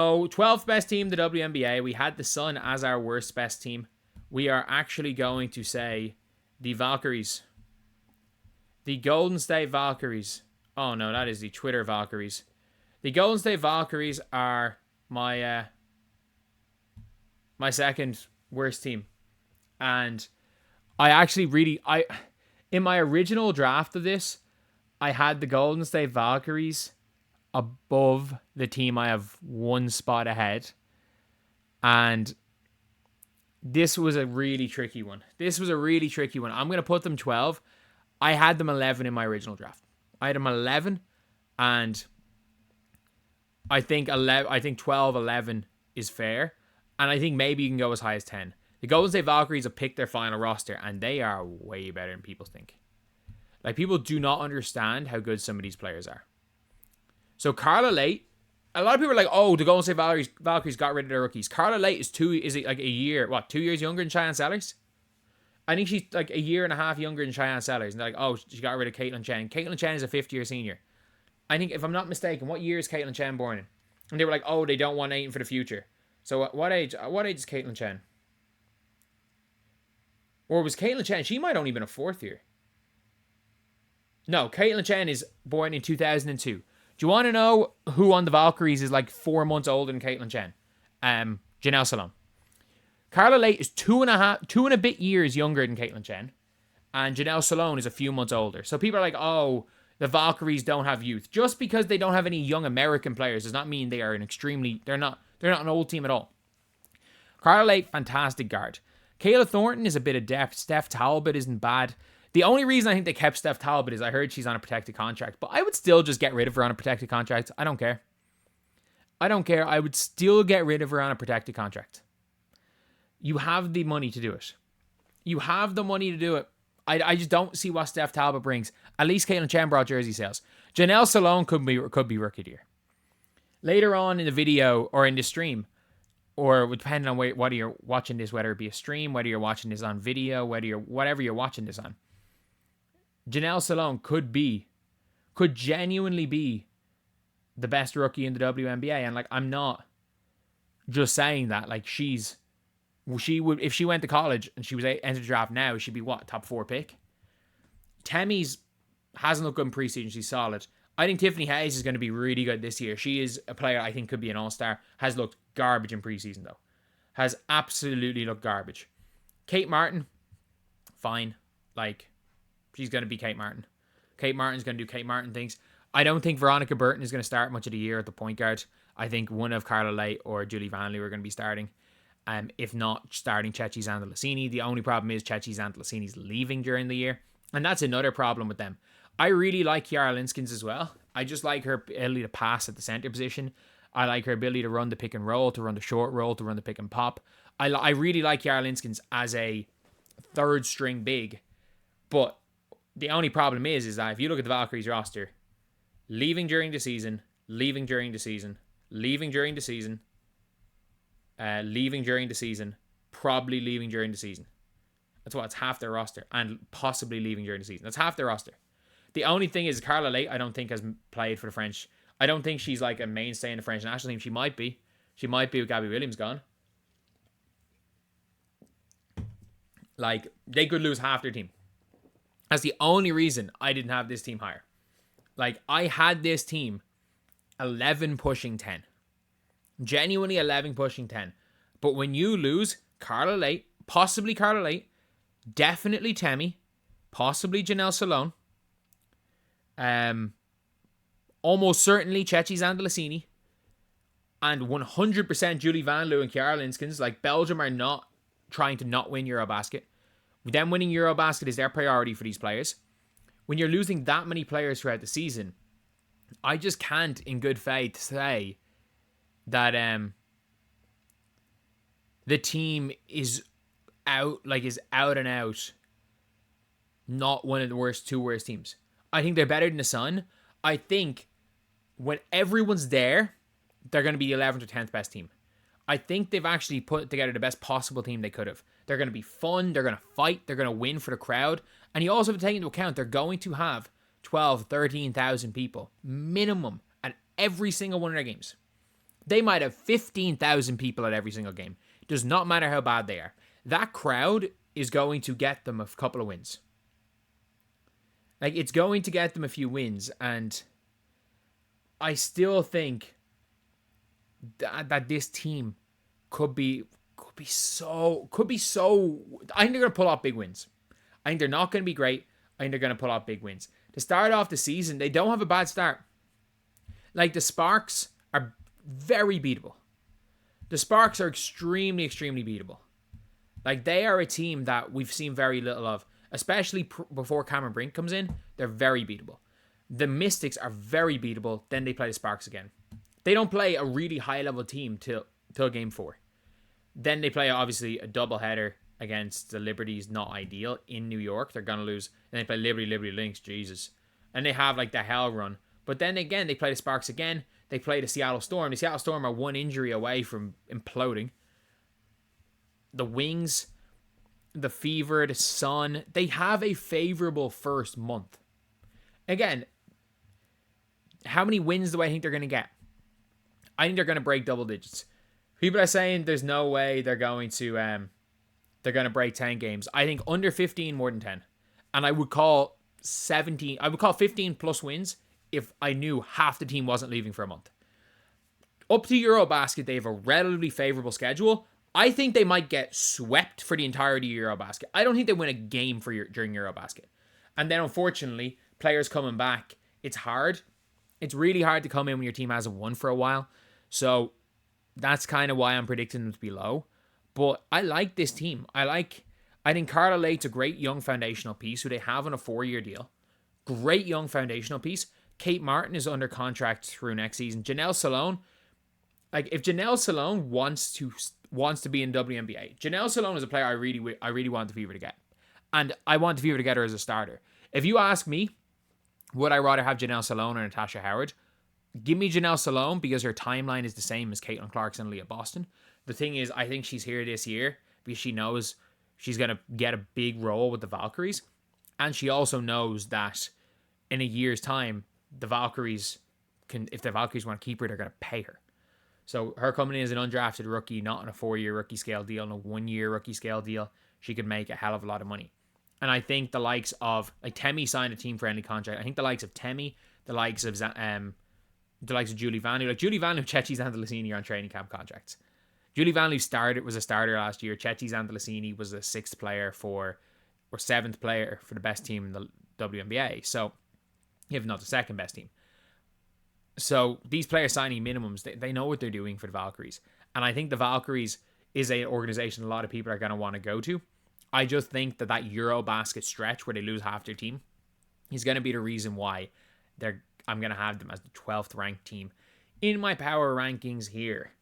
So 12th best team in the WNBA. We had the Sun as our worst best team. We are actually going to say the Valkyries. The Golden State Valkyries. Oh no, that is the Twitter Valkyries. The Golden State Valkyries are my second worst team. And I actually in my original draft of this, I had the Golden State Valkyries above the team I have one spot ahead. And this was a really tricky one. I'm going to put them 12. I had them 11 in my original draft. I had them 11, and I think 12, 11 is fair. And I think maybe you can go as high as 10. The Golden State Valkyries have picked their final roster, and they are way better than people think. Like, people do not understand how good some of these players are. So Carla Late, a lot of people are like, oh, the Golden State Valkyries got rid of their rookies. Carla Late is 2 years younger than Cheyenne Sellers? I think she's like a year and a half younger than Cheyenne Sellers. And they're like, oh, she got rid of Caitlin Chen. Caitlin Chen is a 5th-year senior. I think, if I'm not mistaken, what year is Caitlin Chen born in? And they were like, oh, they don't want Aiden for the future. So what age is Caitlin Chen? Or was Caitlin Chen, she might only been a 4th year. No, Caitlin Chen is born in 2002. Do you want to know who on the Valkyries is like 4 months older than Caitlin Chen? Janelle Salon. Carla Late is 2 and a bit years younger than Caitlin Chen. And Janelle Salon is a few months older. So people are like, oh, the Valkyries don't have youth. Just because they don't have any young American players does not mean they are they're not an old team at all. Carla Late, fantastic guard. Kayla Thornton is a bit of depth. Steph Talbot isn't bad. The only reason I think they kept Steph Talbot is I heard she's on a protected contract. But I would still just get rid of her on a protected contract. I don't care. I would still get rid of her on a protected contract. You have the money to do it. I just don't see what Steph Talbot brings. At least Caitlin Chen brought jersey sales. Janelle Salon could be rookie of the year. Later on in the video or in the stream, or depending on whether you're watching this, whether it be a stream, whether you're watching this on video, whatever you're watching this on, Janelle Salon could genuinely be the best rookie in the WNBA. And like, I'm not just saying that. Like, she would, if she went to college and she was entered the draft now, she'd be what, top 4 pick? Temmie's hasn't looked good in preseason. She's solid. I think Tiffany Hayes is going to be really good this year. She is a player I think could be an all-star. Has looked garbage in preseason though. Has absolutely looked garbage. Kate Martin, fine. Like, she's going to be Kate Martin. Kate Martin's going to do Kate Martin things. I don't think Veronica Burton is going to start much of the year at the point guard. I think one of Carla Late or Julie Vanley are going to be starting. If not starting Chechi Zandalasini. The only problem is Chechi Zandalasini's leaving during the year. And that's another problem with them. I really like Kiara Linskins as well. I just like her ability to pass at the center position. I like her ability to run the pick and roll, to run the short roll, to run the pick and pop. I really like Kiara Linskins as a third string big. But the only problem is that if you look at the Valkyries roster, leaving during the season, leaving during the season, leaving during the season, leaving during the season, probably leaving during the season. That's what, it's half their roster. And possibly leaving during the season. That's half their roster. The only thing is Carla Late, I don't think has played for the French. I don't think she's like a mainstay in the French national team. She might be. She might be with Gabby Williams gone. Like, they could lose half their team. That's the only reason I didn't have this team higher. Like, I had this team 11 pushing 10. Genuinely 11 pushing 10. But when you lose Carla Late, possibly Carla Late, definitely Temmie, possibly Janelle Salon, almost certainly Chechi Zandalasini, and 100% Julie Van Loo and Kiara Linskins. Like, Belgium are not trying to not win Eurobasket. Them winning Eurobasket is their priority for these players. When you're losing that many players throughout the season, I just can't in good faith say that the team is out and out not one of the two worst teams. I think they're better than the Sun. I think when everyone's there, they're going to be the 11th or 10th best team. I think they've actually put together the best possible team they could have. They're going to be fun. They're going to fight. They're going to win for the crowd. And you also have to take into account they're going to have 12, 13,000 people minimum at every single one of their games. They might have 15,000 people at every single game. It does not matter how bad they are. That crowd is going to get them a couple of wins. Like, it's going to get them a few wins, and I still think that this team could be so. I think they're gonna pull off big wins. I think they're not gonna be great. I think they're gonna pull off big wins. To start off the season, they don't have a bad start. Like, the Sparks are very beatable. The Sparks are extremely, extremely beatable. Like, they are a team that we've seen very little of, especially before Cameron Brink comes in. They're very beatable. The Mystics are very beatable. Then they play the Sparks again. They don't play a really high-level team till Game 4. Then they play, obviously, a doubleheader against the Liberties, not ideal, in New York. They're going to lose. Then they play Liberty Lynx, Jesus. And they have, like, the hell run. But then again, they play the Sparks again. They play the Seattle Storm. The Seattle Storm are one injury away from imploding. The Wings, the Fever, the Sun, they have a favorable first month. Again, how many wins do I think they're going to get? I think they're going to break double digits. People are saying there's no way they're going to break 10 games. I think under 15, more than 10. And I would call 17, I would call 15 plus wins if I knew half the team wasn't leaving for a month. Up to Eurobasket, they have a relatively favorable schedule. I think they might get swept for the entirety of Eurobasket. I don't think they win a game during Eurobasket. And then, unfortunately, players coming back, it's hard. It's really hard to come in when your team hasn't won for a while. So that's kind of why I'm predicting them to be low. But I like this team. I think Carla Late's a great young foundational piece who they have on a 4-year deal. Great young foundational piece. Kate Martin is under contract through next season. Janelle Salone, like, if Janelle Salone wants to be in WNBA, Janelle Salone is a player I really want the Fever to get. And I want the Fever to get her as a starter. If you ask me, would I rather have Janelle Salone or Natasha Howard? Give me Janelle Salone because her timeline is the same as Caitlin Clarkson and Leah Boston. The thing is, I think she's here this year because she knows she's going to get a big role with the Valkyries. And she also knows that in a year's time, the Valkyries if the Valkyries want to keep her, they're going to pay her. So her coming in as an undrafted rookie, not on a 4-year rookie scale deal, on a 1-year rookie scale deal, she could make a hell of a lot of money. And I think the likes of, like, Temi signed a team-friendly contract. I think the likes of Temi, the likes of Julie Vanloo, like Julie Vanloo, Chetty Zandalasini are on training camp contracts. Julie Vanloo was a starter last year. Chetty Zandalasini was a 6th player or 7th player for the best team in the WNBA. So, if not the 2nd best team. So these players signing minimums, they know what they're doing for the Valkyries. And I think the Valkyries is an organization a lot of people are going to want to go to. I just think that Eurobasket stretch where they lose half their team is going to be the reason why I'm going to have them as the 12th ranked team in my power rankings here.